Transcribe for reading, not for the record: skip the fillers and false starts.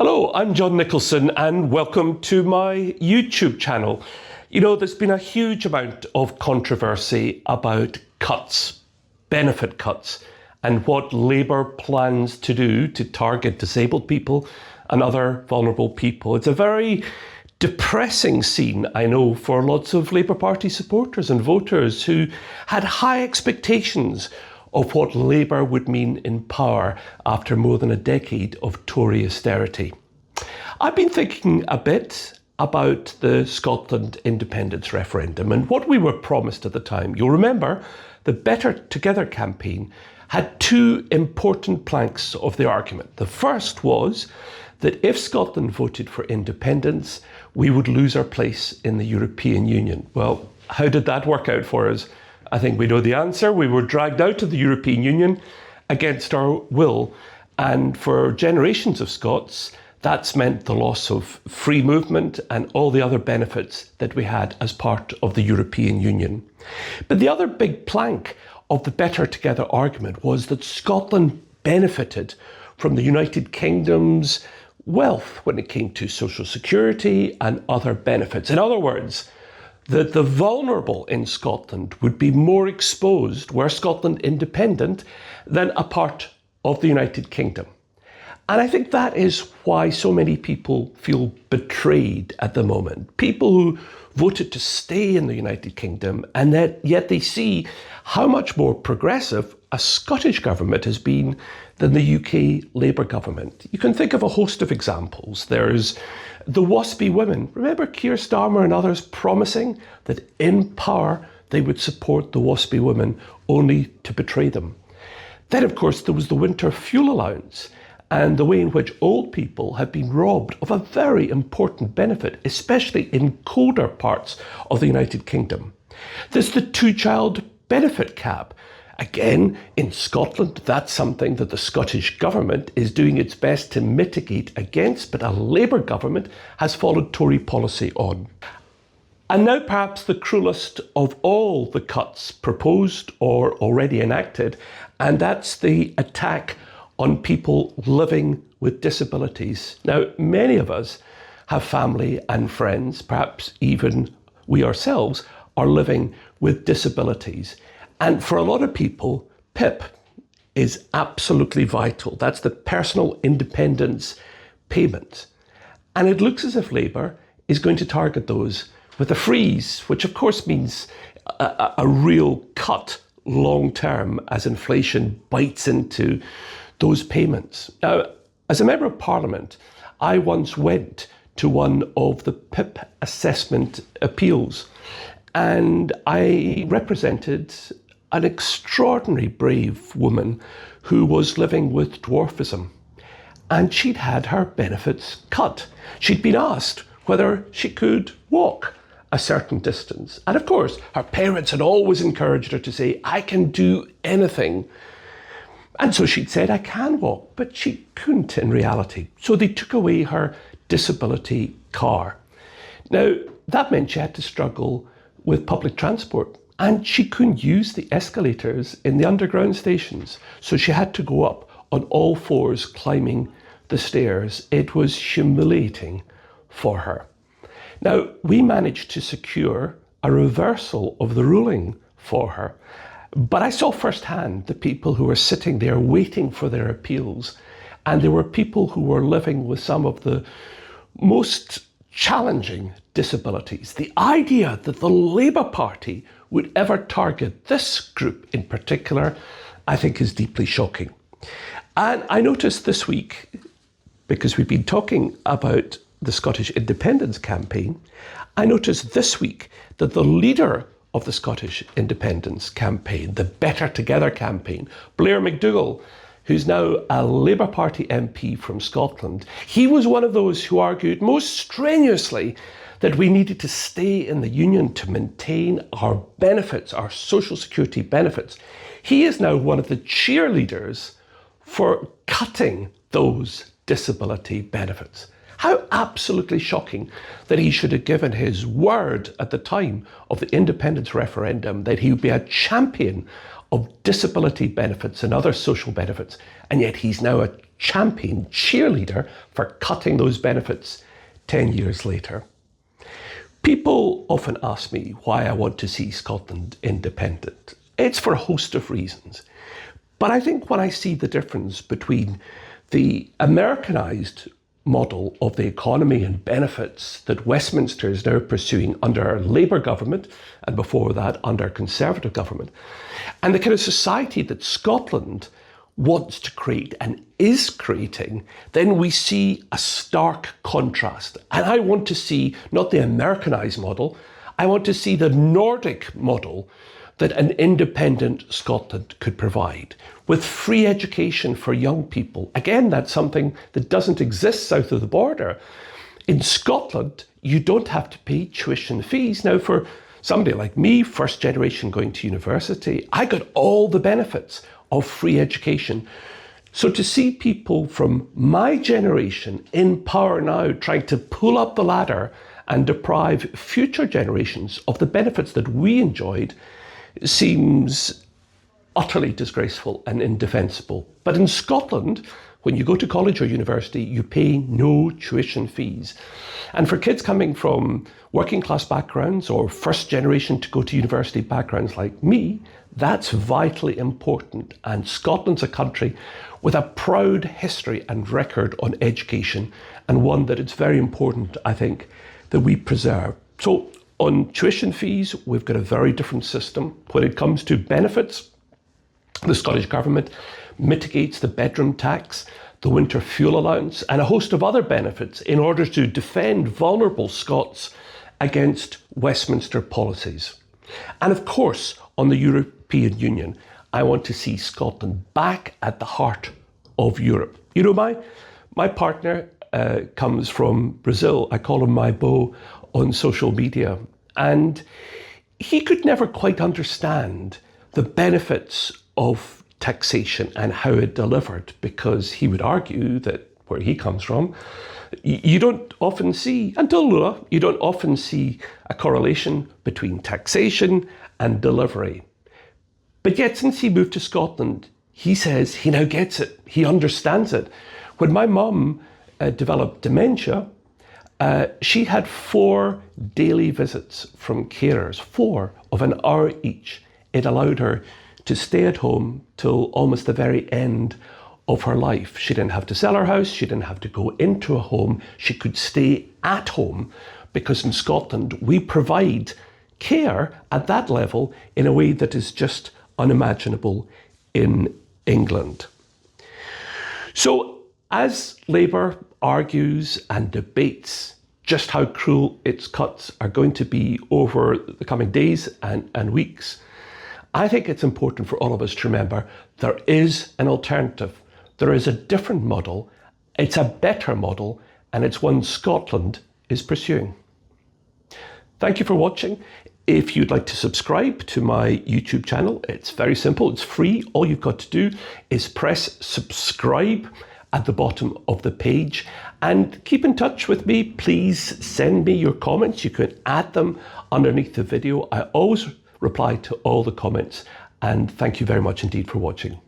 Hello, I'm John Nicholson and welcome to my YouTube channel. You know, there's been a huge amount of controversy about cuts, benefit cuts, and what Labour plans to do to target disabled people and other vulnerable people. It's a very depressing scene, I know, for lots of Labour Party supporters and voters who had high expectations of what Labour would mean in power after more than a decade of Tory austerity. I've been thinking a bit about the Scotland independence referendum and what we were promised at the time. You'll remember the Better Together campaign had two important planks of the argument. The first was that if Scotland voted for independence, we would lose our place in the European Union. Well, how did that work out for us? I think we know the answer. We were dragged out of the European Union against our will. And for generations of Scots, that's meant the loss of free movement and all the other benefits that we had as part of the European Union. But the other big plank of the Better Together argument was that Scotland benefited from the United Kingdom's wealth when it came to social security and other benefits. In other words, that the vulnerable in Scotland would be more exposed were Scotland independent than a part of the United Kingdom. And I think that is why so many people feel betrayed at the moment. People who voted to stay in the United Kingdom and yet they see how much more progressive a Scottish government has been than the UK Labour government. You can think of a host of examples. There's the WASPy women. Remember Keir Starmer and others promising that in power they would support the WASPy women, only to betray them. Then, of course, there was the winter fuel allowance and the way in which old people have been robbed of a very important benefit, especially in colder parts of the United Kingdom. There's the two-child benefit cap. Again, in Scotland, that's something that the Scottish Government is doing its best to mitigate against, but a Labour government has followed Tory policy on. And now perhaps the cruelest of all the cuts proposed or already enacted, and that's the attack on people living with disabilities. Now, many of us have family and friends, perhaps even we ourselves, are living with disabilities. And for a lot of people, PIP is absolutely vital. That's the personal independence payment. And it looks as if Labour is going to target those with a freeze, which of course means a real cut long term as inflation bites into those payments. Now, as a member of Parliament, I once went to one of the PIP assessment appeals and I represented an extraordinarily brave woman who was living with dwarfism, and she'd had her benefits cut. She'd been asked whether she could walk a certain distance. And of course, her parents had always encouraged her to say, I can do anything. And so she'd said, I can walk, but she couldn't in reality. So they took away her disability car. Now, that meant she had to struggle with public transport. And she couldn't use the escalators in the underground stations. So she had to go up on all fours climbing the stairs. It was humiliating for her. Now, we managed to secure a reversal of the ruling for her. But I saw firsthand the people who were sitting there waiting for their appeals. And there were people who were living with some of the most challenging disabilities. The idea that the Labour Party would ever target this group in particular, I think is deeply shocking. And I noticed this week, because we've been talking about the Scottish independence campaign, I noticed this week that the leader of the Scottish independence campaign, the Better Together campaign, Blair McDougall, who's now a Labour Party MP from Scotland, he was one of those who argued most strenuously that we needed to stay in the Union to maintain our benefits, our social security benefits. He is now one of the cheerleaders for cutting those disability benefits. How absolutely shocking that he should have given his word at the time of the independence referendum that he would be a champion of disability benefits and other social benefits, and yet he's now a champion, cheerleader for cutting those benefits 10 years later. People often ask me why I want to see Scotland independent. It's for a host of reasons. But I think when I see the difference between the Americanised model of the economy and benefits that Westminster is now pursuing under Labour government, and before that under Conservative government, and the kind of society that Scotland wants to create and is creating, then we see a stark contrast. And I want to see not the Americanised model, I want to see the Nordic model that an independent Scotland could provide, with free education for young people. Again, that's something that doesn't exist south of the border. In Scotland, you don't have to pay tuition fees. Now, for somebody like me, first generation going to university, I got all the benefits of free education. So to see people from my generation in power now trying to pull up the ladder and deprive future generations of the benefits that we enjoyed seems utterly disgraceful and indefensible. But in Scotland, when you go to college or university, you pay no tuition fees. And for kids coming from working class backgrounds or first generation to go to university backgrounds like me, that's vitally important. And Scotland's a country with a proud history and record on education, and one that it's very important, I think, that we preserve. So on tuition fees, we've got a very different system. When it comes to benefits, the Scottish Government mitigates the bedroom tax, the winter fuel allowance, and a host of other benefits in order to defend vulnerable Scots against Westminster policies. And of course, on the European Union, I want to see Scotland back at the heart of Europe. You know, my partner comes from Brazil. I call him my beau on social media. And he could never quite understand the benefits of taxation and how it delivered, because he would argue that where he comes from, you don't often see, until Lula, you don't often see a correlation between taxation and delivery. But yet, since he moved to Scotland, he says he now gets it. He understands it. When my mum developed dementia, she had 4 daily visits from carers, 4 of an hour each. It allowed her to stay at home till almost the very end of her life. She didn't have to sell her house. She didn't have to go into a home. She could stay at home, because in Scotland, we provide care at that level in a way that is just unimaginable in England. So as Labour argues and debates just how cruel its cuts are going to be over the coming days and weeks, I think it's important for all of us to remember there is an alternative. There is a different model. It's a better model, and it's one Scotland is pursuing. Thank you for watching. If you'd like to subscribe to my YouTube channel, it's very simple. It's free. All you've got to do is press subscribe at the bottom of the page, and keep in touch with me. Please send me your comments. You can add them underneath the video. I always reply to all the comments, and thank you very much indeed for watching.